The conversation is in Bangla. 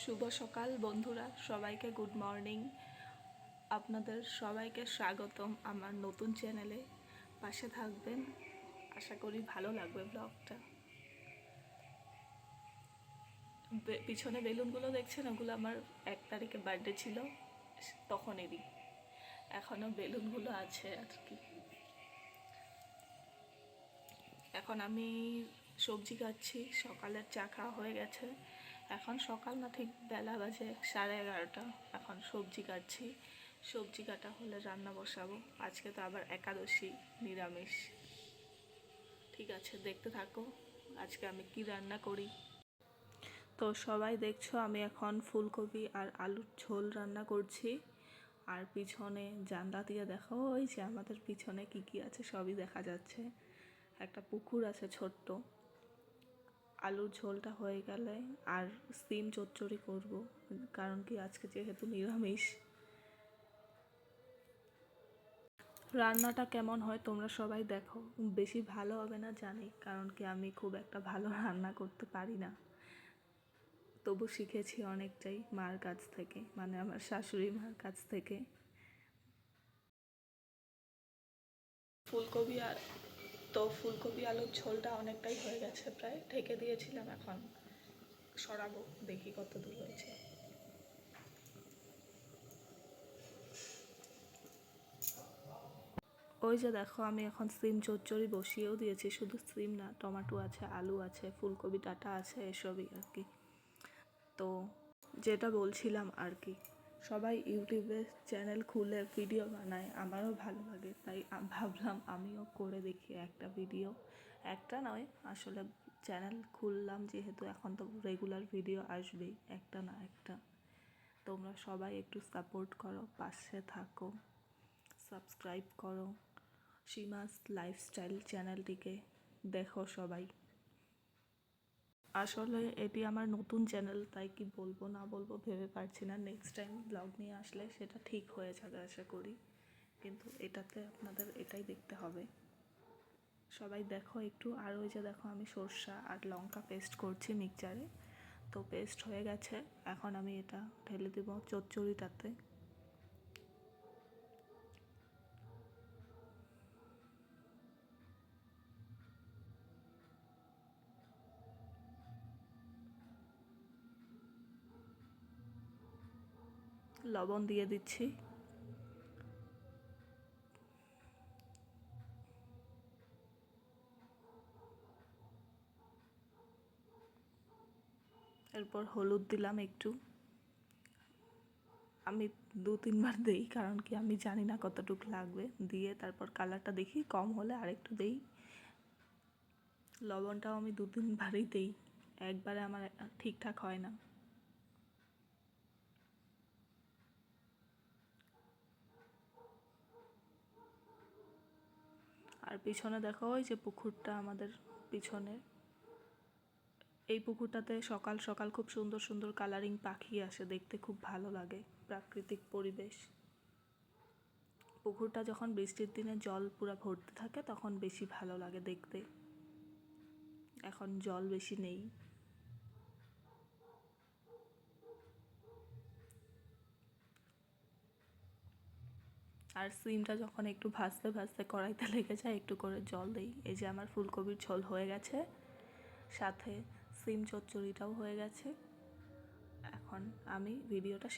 শুভ সকাল বন্ধুরা, সবাইকে গুড মর্নিং। আপনাদের সবাইকে স্বাগতম আমার নতুন চ্যানেলে। পাশে থাকবেন, আশা করি ভালো লাগবে ব্লগটা। পিছনে বেলুনগুলো দেখছেন, ওগুলো আমার 1 তারিখে বার্থডে ছিল তখনেরই, এখনও বেলুনগুলো আছে আর কি। এখন আমি সবজি কাটছি, সকালের চা খাওয়া হয়ে গেছে। এখন সকাল না, ঠিক বেলা বাজে 11:30। এখন সবজি কাটছি, সবজি কাটা হলে রান্না বসাবো। আজকে তো আবার একাদশী, নিরামিষ। ঠিক আছে, দেখতে থাকো আজকে আমি কি রান্না করি। তো সবাই দেখছো, আমি এখন ফুলকপি আর আলুর ঝোল রান্না করছি। আর পিছনে জানলা দিয়ে দেখো, ওই যে আমাদের পিছনে কি কি আছে সবই দেখা যাচ্ছে। একটা পুকুর আছে ছোট্ট। আলুর ঝোলটা হয়ে গেলে আর সিম চচ্চড়ি করব, কারণ কি আজকে যেহেতু নিরামিষ। রান্নাটা কেমন হয় তোমরা সবাই দেখো। বেশি ভালো হবে না জানি, কারণ কি আমি খুব একটা ভালো রান্না করতে পারি না। তবু শিখেছি অনেকটাই মার কাছ থেকে, মানে আমার শাশুড়ি মার কাছ থেকে। ফুলকপি আলুর ঝোলটা অনেকটাই হয়ে গেছে, প্রায় ঢেকে দিয়েছিলাম। এখন সরাবো, দেখি কত দূর হয়েছে। ওই যে দেখো, আমি এখন সিম চচ্চড়ি বসিয়েও দিয়েছি। শুধু সিম না, টমেটো আছে, আলু আছে, ফুলকপি ডাঁটা আছে, এসবই আর কি। তো যেটা বলছিলাম আর কি, সবাই ইউটিউবে চ্যানেল খুলে ভিডিও বানায়, আমারও ভালো লাগে, তাই ভাবলাম আমিও করে দেখি একটা ভিডিও। একটা নয় আসলে, চ্যানেল খুললাম যেহেতু, এখন তো রেগুলার ভিডিও আসবেই, একটা না একটা। তোমরা সবাই একটু সাপোর্ট করো, পাশে থাকো, সাবস্ক্রাইব করো সীমাস লাইফস্টাইল চ্যানেলটিকে, দেখো সবাই। আসলে এটি আমার নতুন চ্যানেল, তাই কি বলবো না বলবো ভেবে পারছি না। নেক্সট টাইম ব্লগ নিয়ে আসলে সেটা ঠিক হয়ে যাবে আশা করি, কিন্তু এটাতে আপনাদের এটাই দেখতে হবে। সবাই দেখো একটু। আর ওই যে দেখো, আমি সর্ষা আর লঙ্কা পেস্ট করছি মিক্সচারে। তো পেস্ট হয়ে গেছে, এখন আমি এটা ঢেলে দেব চচ্চড়িটাতে। লবণ দিয়ে দিচ্ছি। এরপর হলুদ দিলাম একটু। আমি 2-3 বার দিই, কারণ কি আমি জানি না কতটুকু লাগবে। দিয়ে তারপর কালারটা দেখি, কম হলে আরেকটু দিই। লবণটাও আমি 2-3বারই দিই, একবারে আমার ঠিকঠাক হয় না। আর পিছনে দেখো, ওই যে পুকুরটা আমাদের পিছনে, এই পুকুরটাতে সকাল সকাল খুব সুন্দর সুন্দর কালারিং পাখি আসে, দেখতে খুব ভালো লাগে, প্রাকৃতিক পরিবেশ। পুকুরটা যখন বৃষ্টির দিনে জল পুরো ভর্তি থাকে তখন বেশি ভালো লাগে দেখতে। এখন জল বেশি নেই। আর সিমটা যখন একটু ভাজতে ভাজতে কড়াইতে লেগে যায়, একটু করে জল দিই। এই যে আমার ফুলকপির ঝোল হয়ে গেছে, সাথে সিম চচ্চড়িটাও হয়ে গেছে। এখন আমি ভিডিওটা শেষ